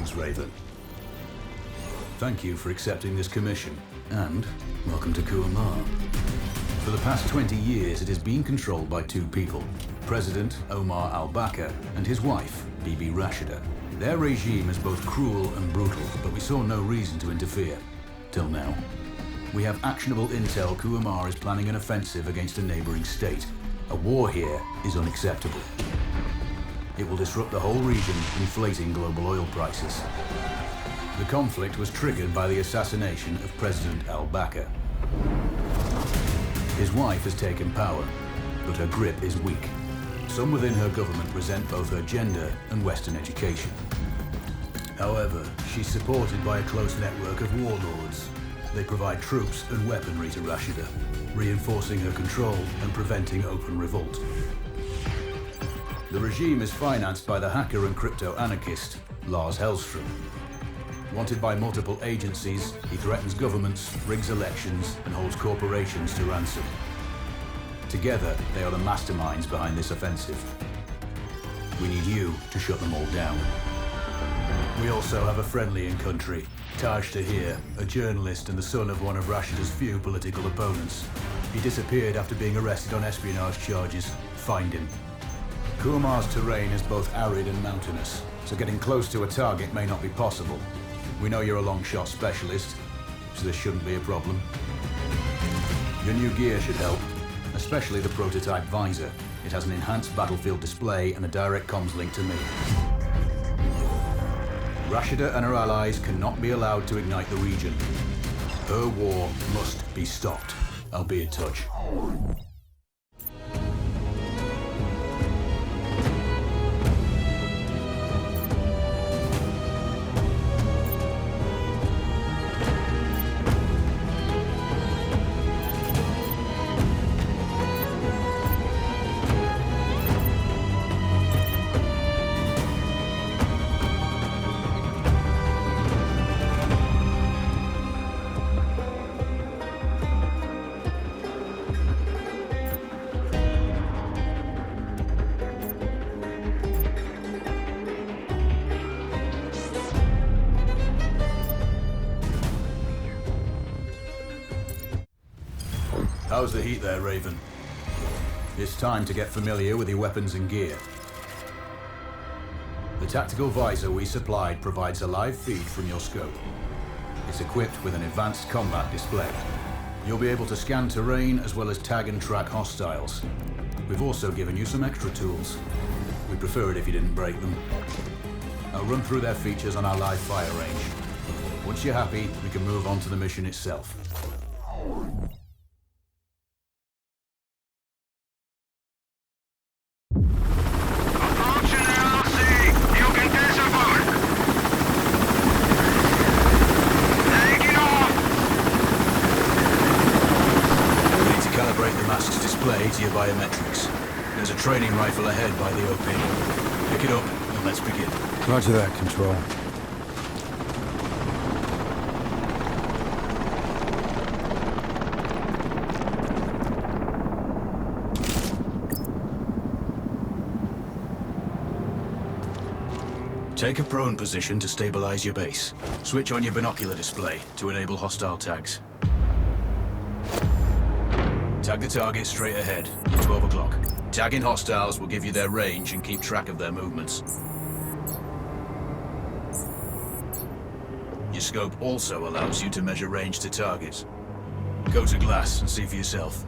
Greetings, Raven. Thank you for accepting this commission, and welcome to Kuamar. For the past 20 years, it has been controlled by two people, President Omar al-Bakr and his wife, Bibi Rashida. Their regime is both cruel and brutal, but we saw no reason to interfere, till now. We have actionable intel Kuamar is planning an offensive against a neighboring state. A war here is unacceptable. It will disrupt the whole region, inflating global oil prices. The conflict was triggered by the assassination of President al-Bakr. His wife has taken power, but her grip is weak. Some within her government resent both her gender and Western education. However, she's supported by a close network of warlords. They provide troops and weaponry to Rashida, reinforcing her control and preventing open revolt. The regime is financed by the hacker and crypto-anarchist, Lars Hellstrom. Wanted by multiple agencies, he threatens governments, rigs elections, and holds corporations to ransom. Together, they are the masterminds behind this offensive. We need you to shut them all down. We also have a friendly in country, Taj Tahir, a journalist and the son of one of Rashida's few political opponents. He disappeared after being arrested on espionage charges. Find him. Kuamar's terrain is both arid and mountainous, so getting close to a target may not be possible. We know you're a long shot specialist, so this shouldn't be a problem. Your new gear should help, especially the prototype visor. It has an enhanced battlefield display and a direct comms link to me. Rashida and her allies cannot be allowed to ignite the region. Her war must be stopped. I'll be in touch. How's the heat there, Raven? It's time to get familiar with your weapons and gear. The tactical visor we supplied provides a live feed from your scope. It's equipped with an advanced combat display. You'll be able to scan terrain as well as tag and track hostiles. We've also given you some extra tools. We'd prefer it if you didn't break them. I'll run through their features on our live fire range. Once you're happy, we can move on to the mission itself. To your biometrics. There's a training rifle ahead by the OP. Pick it up and let's begin. Roger that, Control. Take a prone position to stabilize your base. Switch on your binocular display to enable hostile tags. Tag the target straight ahead, at 12 o'clock. Tagging hostiles will give you their range and keep track of their movements. Your scope also allows you to measure range to targets. Go to glass and see for yourself.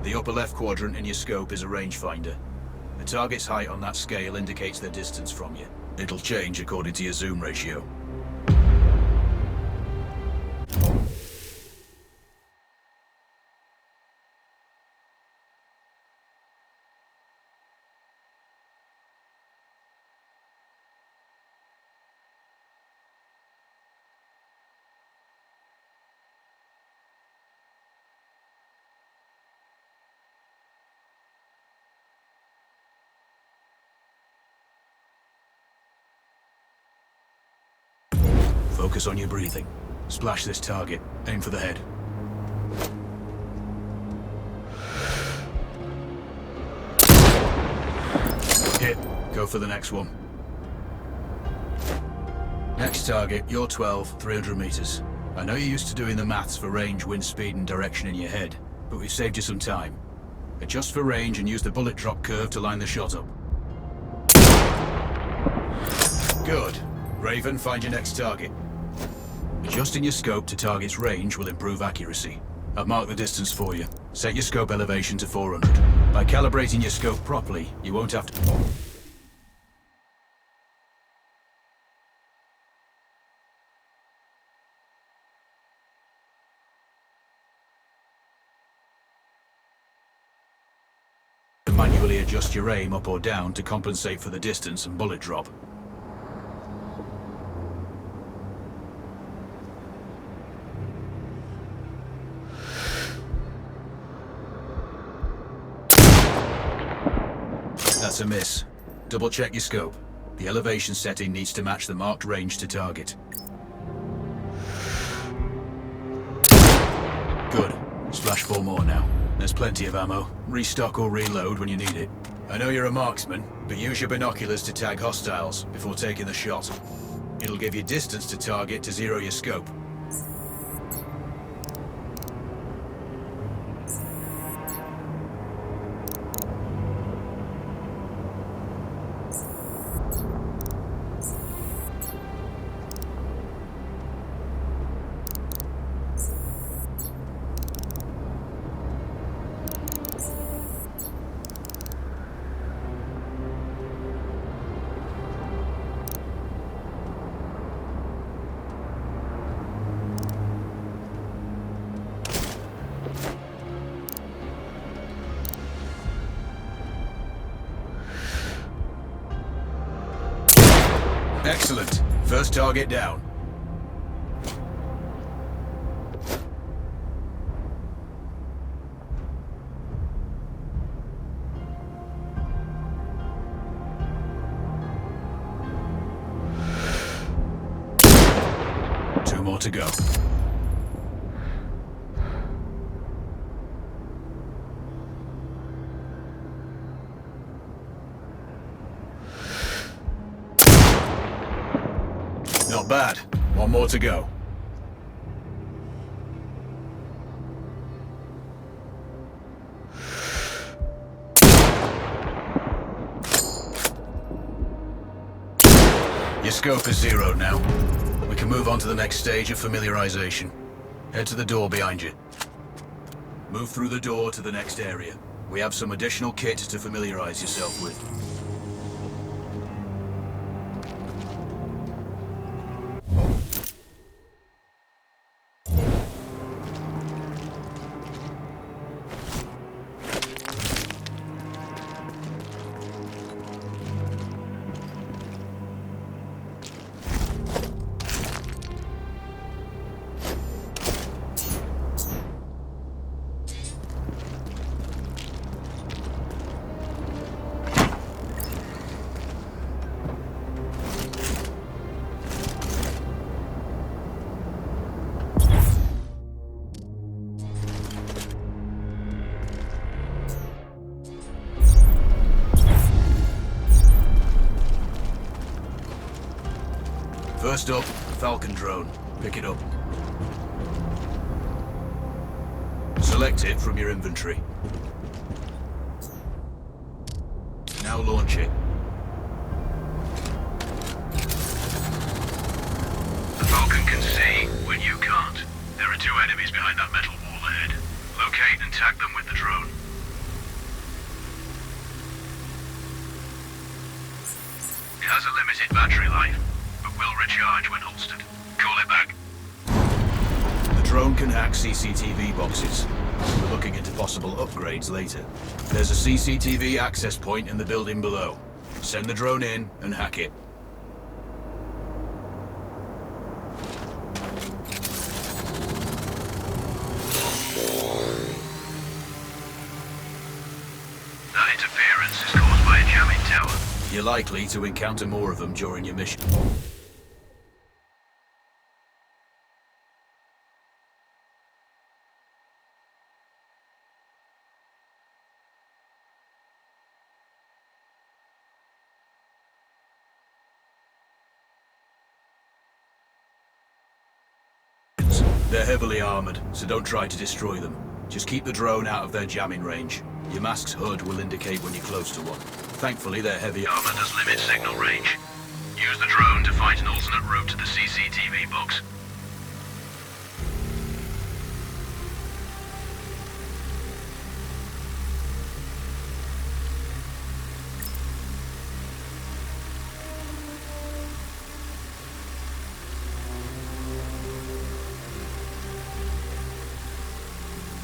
The upper left quadrant in your scope is a rangefinder. The target's height on that scale indicates their distance from you. It'll change according to your zoom ratio. Focus on your breathing. Splash this target. Aim for the head. Go for the next one. Next target, you're 12, 300 meters. I know you're used to doing the maths for range, wind speed, and direction in your head, but we've saved you some time. Adjust for range and use the bullet drop curve to line the shot up. Good. Raven, find your next target. Adjusting your scope to target's range will improve accuracy. I've marked the distance for you. Set your scope elevation to 400. By calibrating your scope properly, you won't have to... manually adjust your aim up or down to compensate for the distance and bullet drop. That's a miss. Double check your scope. The elevation setting needs to match the marked range to target. Good. Splash 4 more now. There's plenty of ammo. Restock or reload when you need it. I know you're a marksman, but use your binoculars to tag hostiles before taking the shot. It'll give you distance to target to zero your scope. Excellent. First target down. Two more to go. Not bad. One more to go. Your scope is zeroed now. We can move on to the next stage of familiarization. Head to the door behind you. Move through the door to the next area. We have some additional kit to familiarize yourself with. First up, Falcon drone. Pick it up. Select it from your inventory. Now launch it. The Falcon can see when you can't. There are two enemies behind that metal wall ahead. Locate and tag them with the drone. It has a limited battery life, but will recharge when holstered. Call it back. The drone can hack CCTV boxes. We're looking into possible upgrades later. There's a CCTV access point in the building below. Send the drone in and hack it. That interference is caused by a jamming tower. You're likely to encounter more of them during your mission. They're heavily armored, so don't try to destroy them. Just keep the drone out of their jamming range. Your mask's HUD will indicate when you're close to one. Thankfully, they're heavy Armor does limit signal range. Use the drone to find an alternate route to the CCTV box.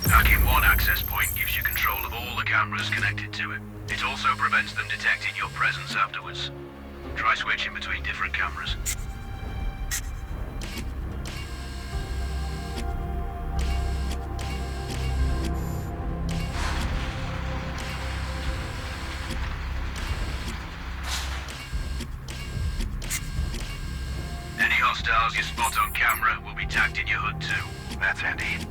Hacking one access point gives you control of all the cameras connected to it. It also prevents them detecting your presence afterwards. Try switching between different cameras. Any hostiles you spot on camera will be tagged in your HUD too. That's handy.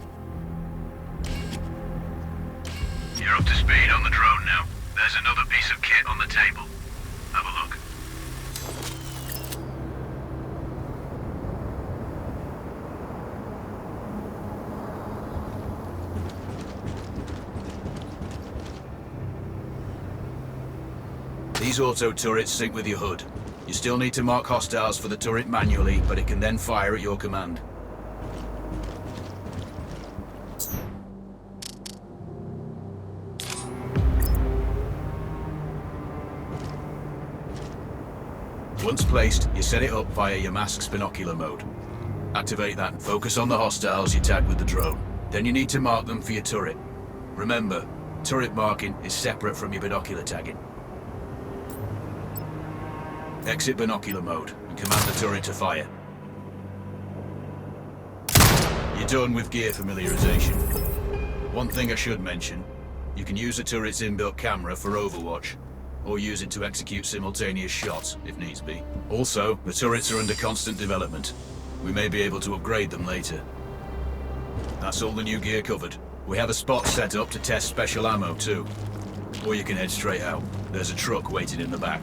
You're up to speed on the drone now. There's another piece of kit on the table. Have a look. These auto turrets sync with your HUD. You still need to mark hostiles for the turret manually, but it can then fire at your command. Once placed, you set it up via your mask's binocular mode. Activate that and focus on the hostiles you tag with the drone. Then you need to mark them for your turret. Remember, turret marking is separate from your binocular tagging. Exit binocular mode and command the turret to fire. You're done with gear familiarization. One thing I should mention, you can use a turret's inbuilt camera for overwatch, or use it to execute simultaneous shots, if needs be. Also, the turrets are under constant development. We may be able to upgrade them later. That's all the new gear covered. We have a spot set up to test special ammo too. Or you can head straight out. There's a truck waiting in the back.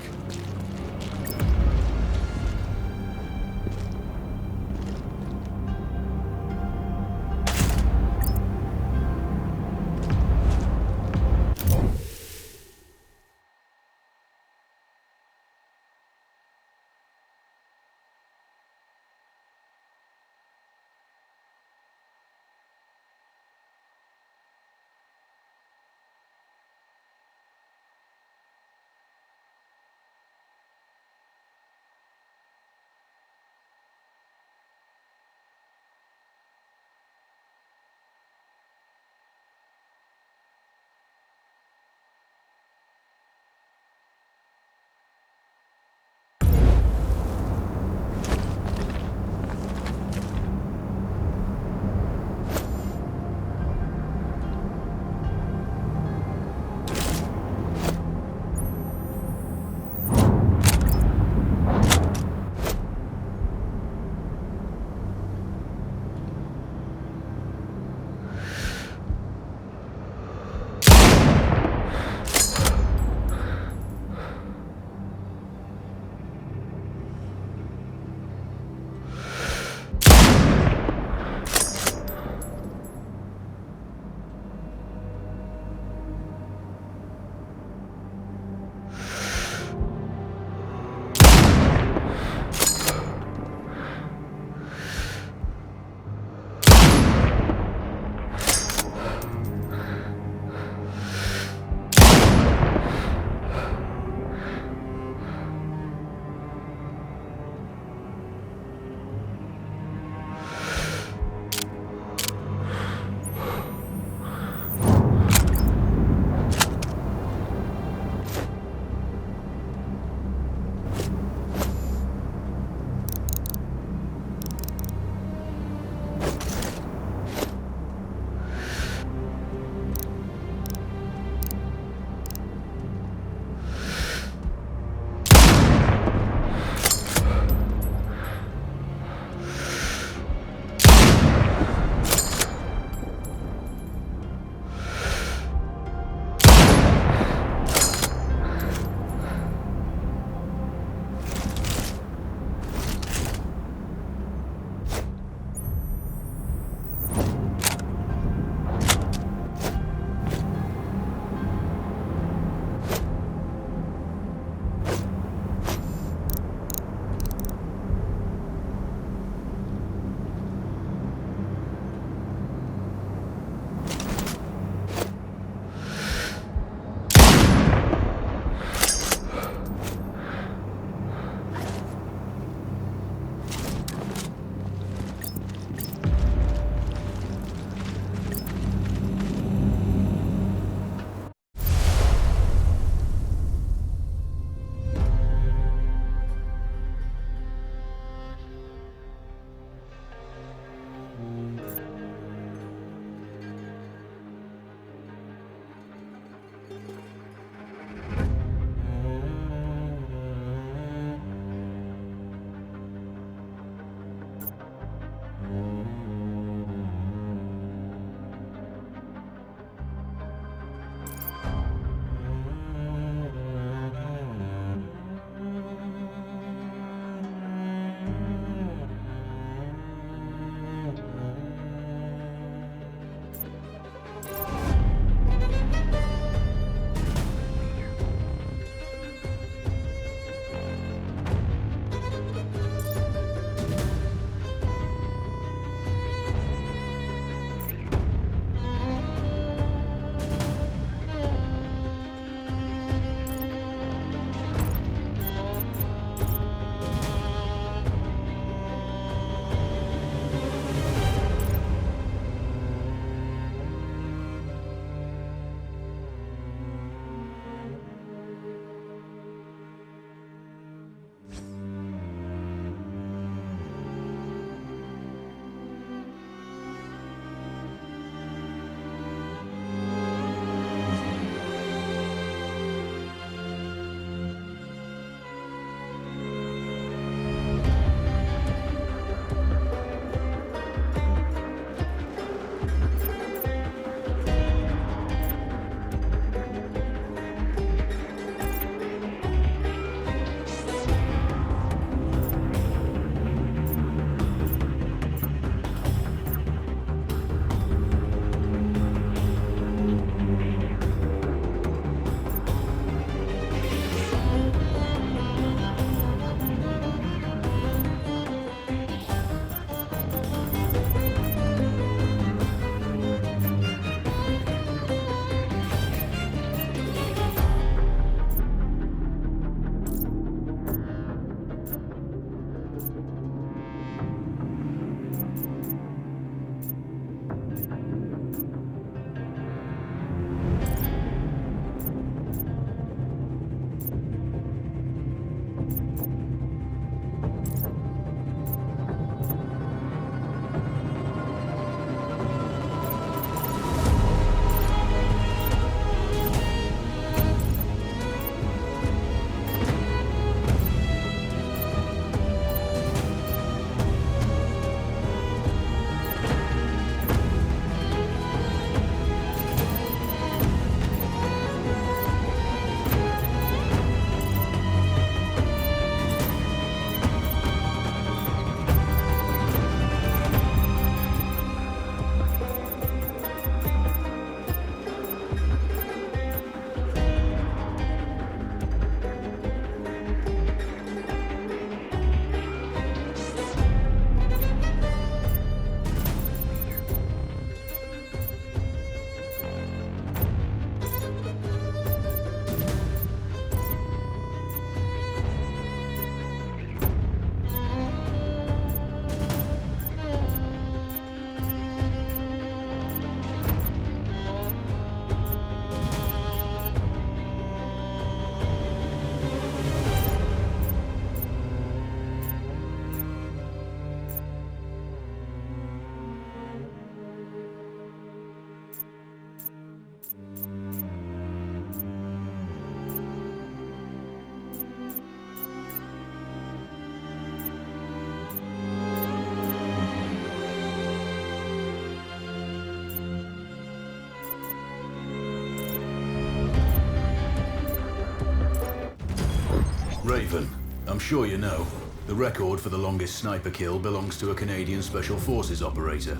I'm sure you know, the record for the longest sniper kill belongs to a Canadian Special Forces operator.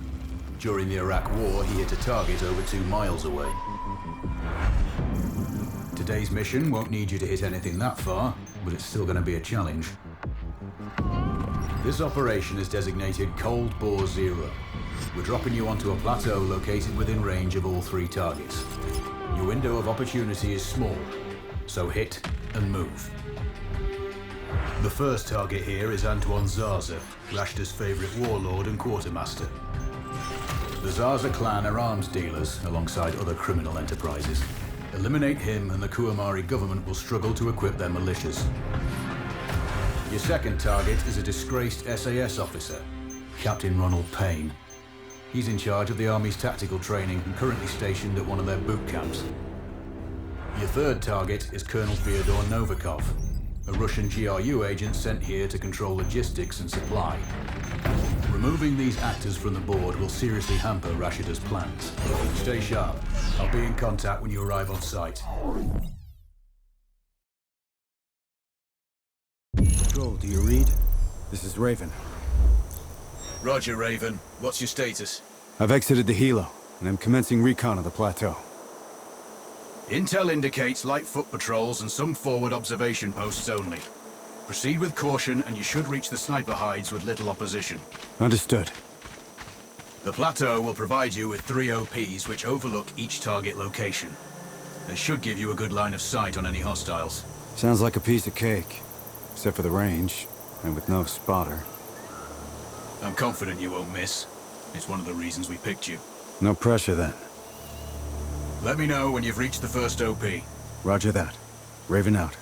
During the Iraq War, he hit a target over 2 miles away. Today's mission won't need you to hit anything that far, but it's still going to be a challenge. This operation is designated Cold Bore Zero. We're dropping you onto a plateau located within range of all 3 targets. Your window of opportunity is small, so hit and move. The first target here is Antoine Zaza, Rashta's favorite warlord and quartermaster. The Zaza clan are arms dealers alongside other criminal enterprises. Eliminate him and the Kuamari government will struggle to equip their militias. Your second target is a disgraced SAS officer, Captain Ronald Payne. He's in charge of the Army's tactical training and currently stationed at one of their boot camps. Your third target is Colonel Fyodor Novikov, a Russian GRU agent sent here to control logistics and supply. Removing these actors from the board will seriously hamper Rashida's plans. Stay sharp. I'll be in contact when you arrive on site. Control, do you read? This is Raven. Roger, Raven. What's your status? I've exited the helo, and I'm commencing recon of the plateau. Intel indicates light foot patrols and some forward observation posts only. Proceed with caution and you should reach the sniper hides with little opposition. Understood. The plateau will provide you with 3 OPs which overlook each target location. They should give you a good line of sight on any hostiles. Sounds like a piece of cake. Except for the range, and with no spotter. I'm confident you won't miss. It's one of the reasons we picked you. No pressure then. Let me know when you've reached the first OP. Roger that. Raven out.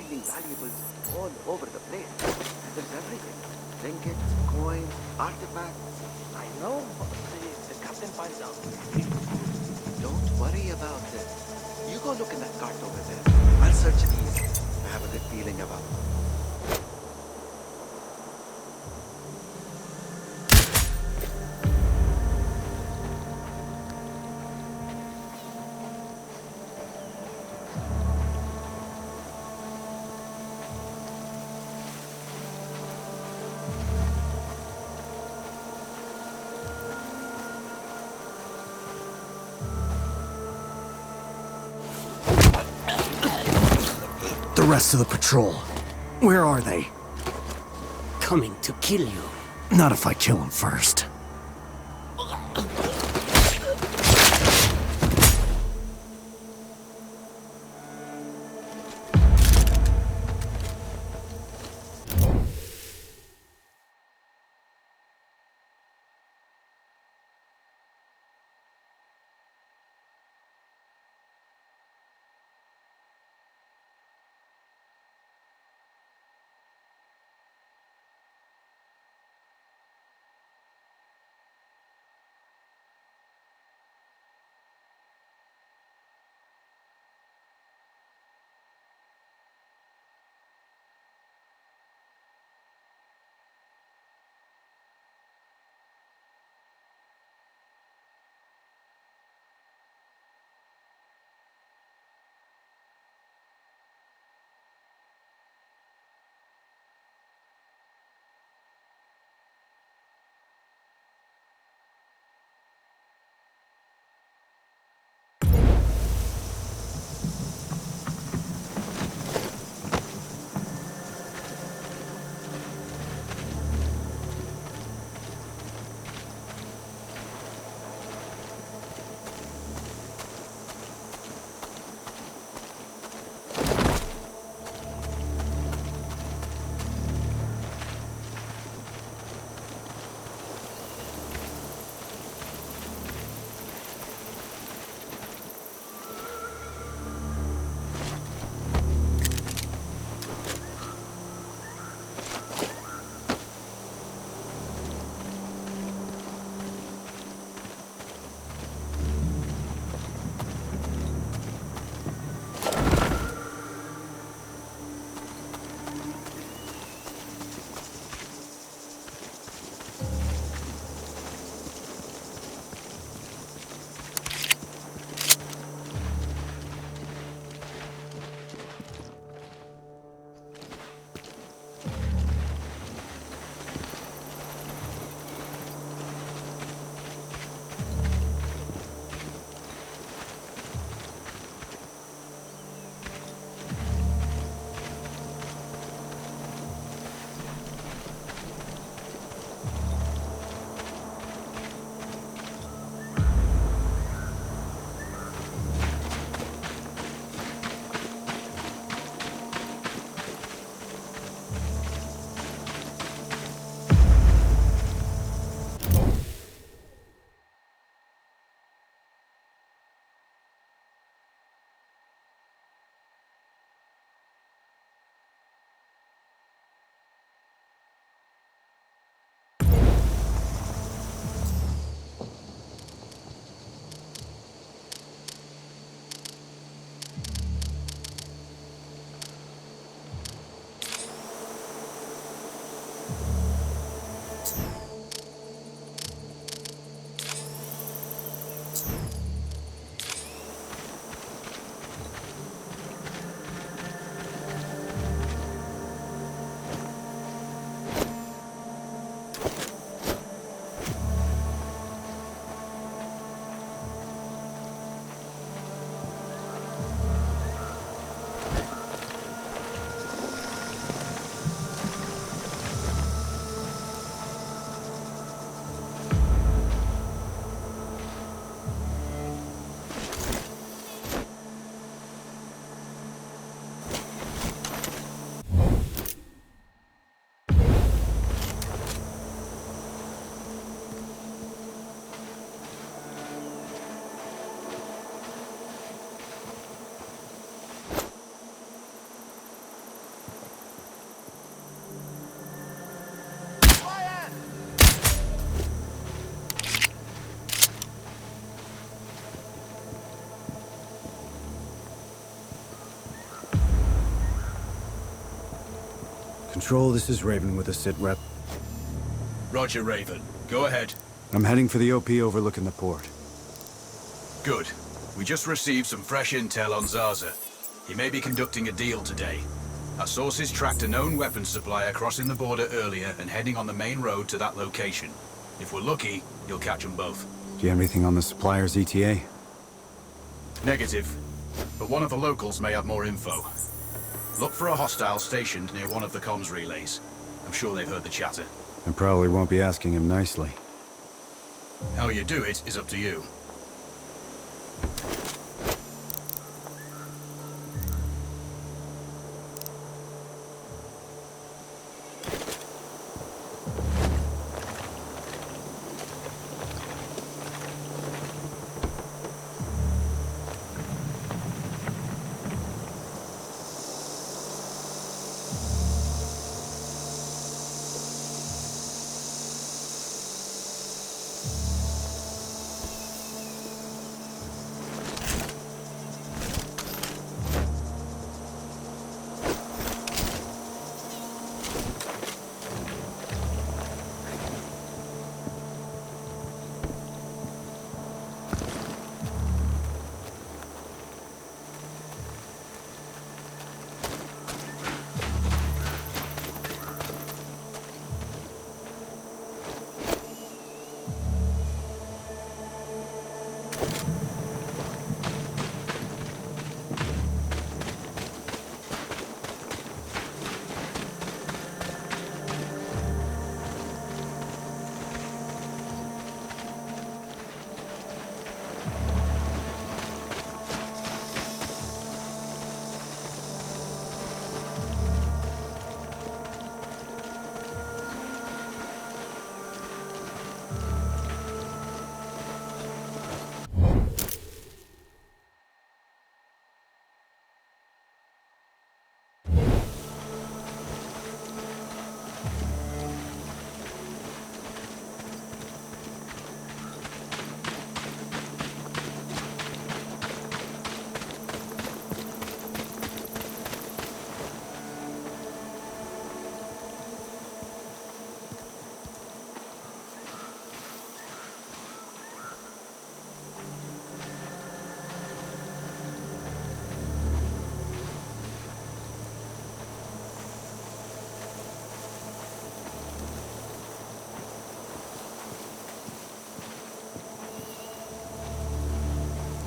Valuables all over the place. There's everything. Trinkets, coins, artifacts. I know, but the captain finds out. Don't worry about it. You go look in that cart over there. I'll search these. I have a good feeling about them. rest of the patrol? Where are they? Coming to kill you. Not if I kill him first. Control, this is Raven with a sit rep. Roger, Raven. Go ahead. I'm heading for the OP overlooking the port. Good. We just received some fresh intel on Zaza. He may be conducting a deal today. Our sources tracked a known weapons supplier crossing the border earlier and heading on the main road to that location. If we're lucky, you'll catch them both. Do you have anything on the supplier's ETA? Negative. But one of the locals may have more info. Look for a hostile stationed near one of the comms relays. I'm sure they've heard the chatter. I probably won't be asking him nicely. How you do it is up to you.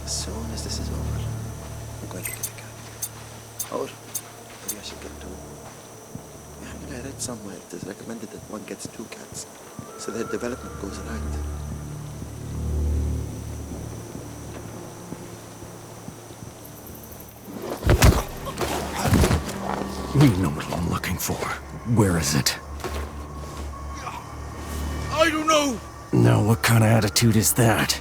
As soon as this is over, I'm going to get a cat. Or maybe I should get two. Yeah, I mean, I read somewhere it is recommended that one gets two cats, so their development goes right. We know what I'm looking for. Where is it? I don't know! Now, what kind of attitude is that?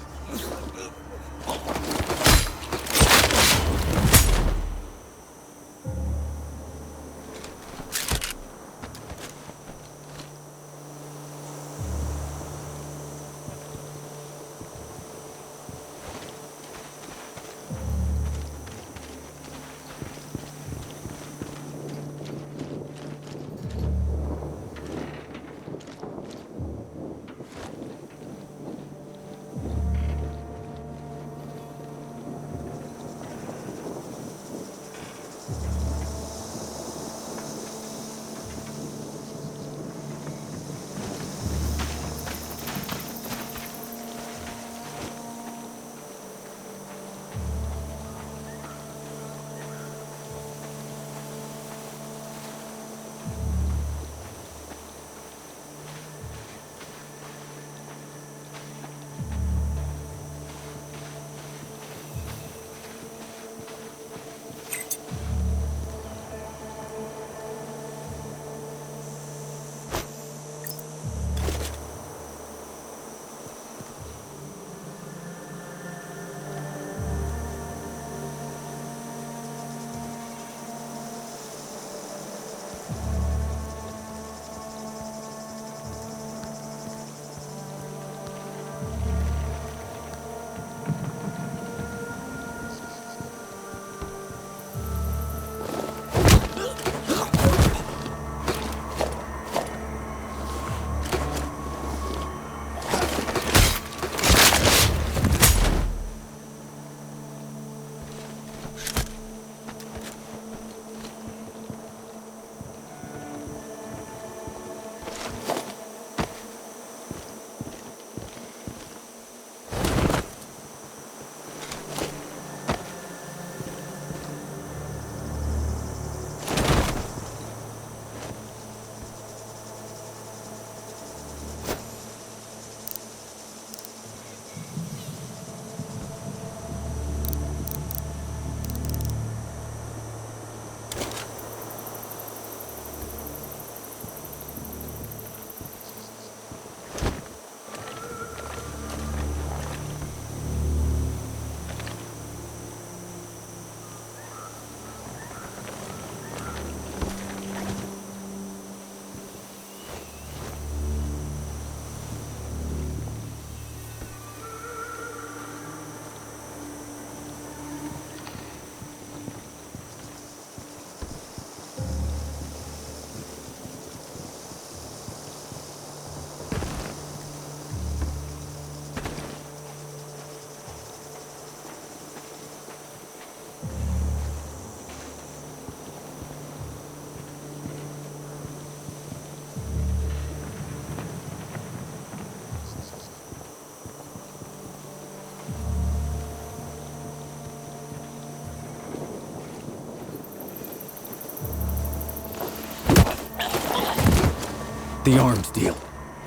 The arms deal.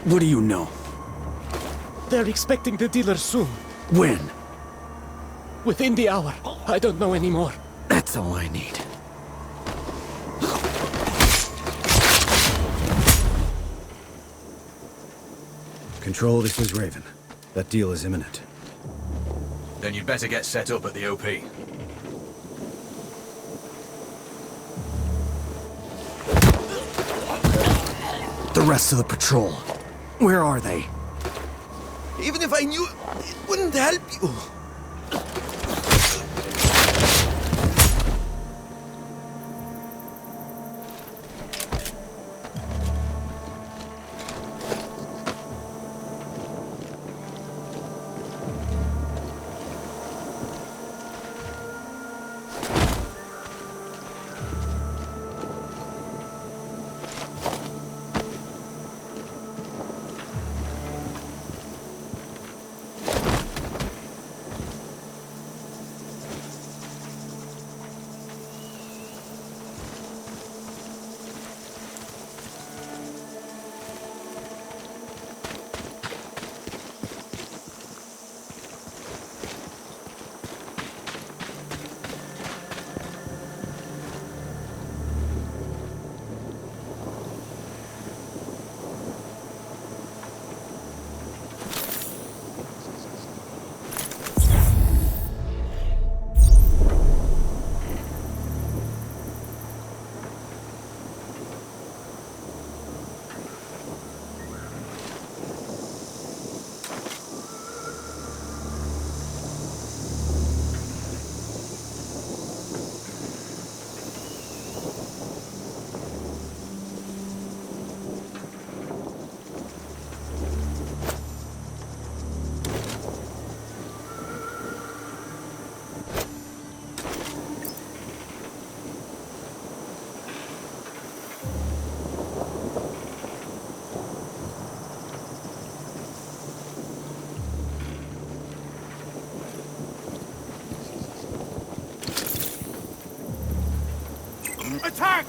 What do you know? They're expecting the dealer soon. When? Within the hour. I don't know anymore. That's all I need. Control, this is Raven. That deal is imminent. Then you'd better get set up at the OP. The rest of the patrol. Where are they? Even if I knew, it wouldn't help you. Attack!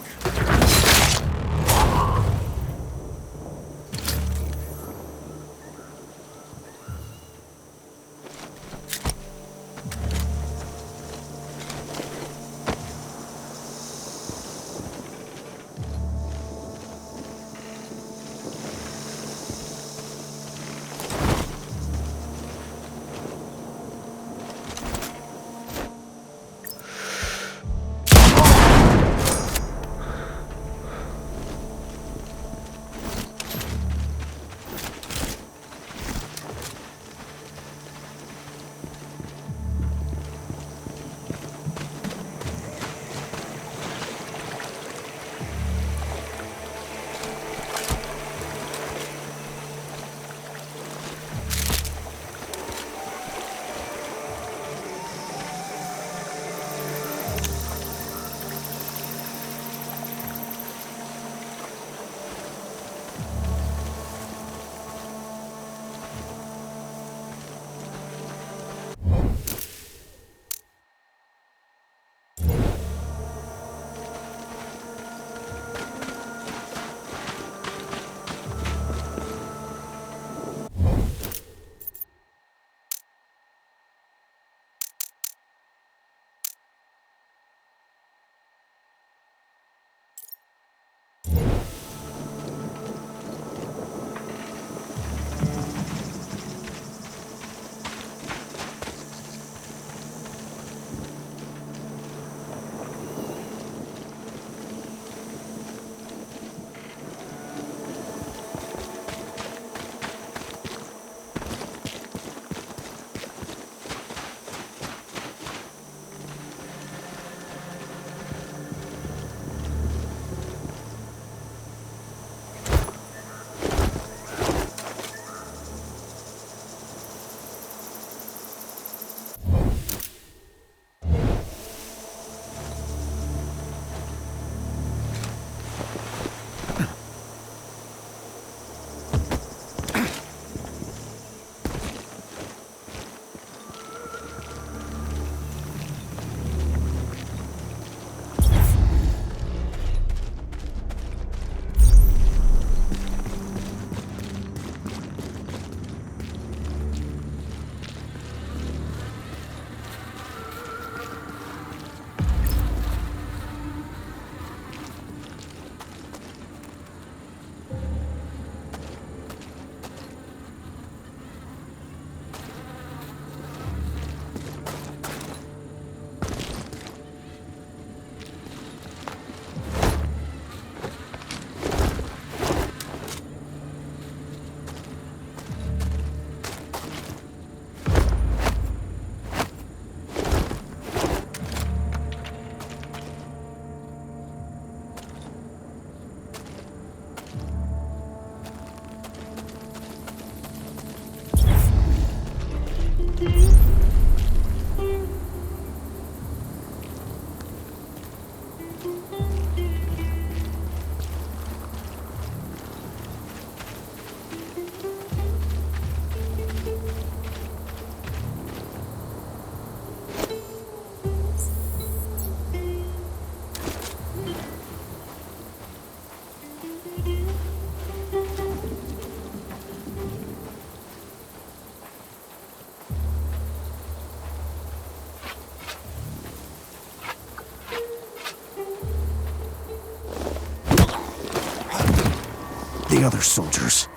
other soldiers?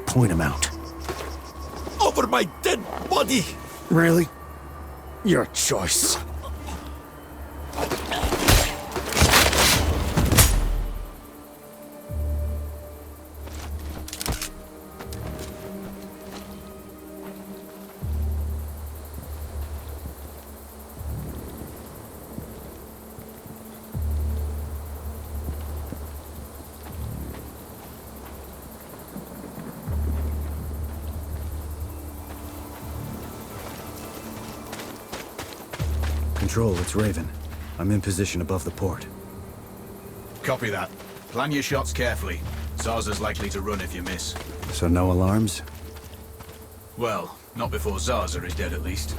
Point them out. Over my dead body! Really? Your choice. Control, it's Raven. I'm in position above the port. Copy that. Plan your shots carefully. Zarza's likely to run if you miss. So no alarms? Well, not before Zarza is dead at least.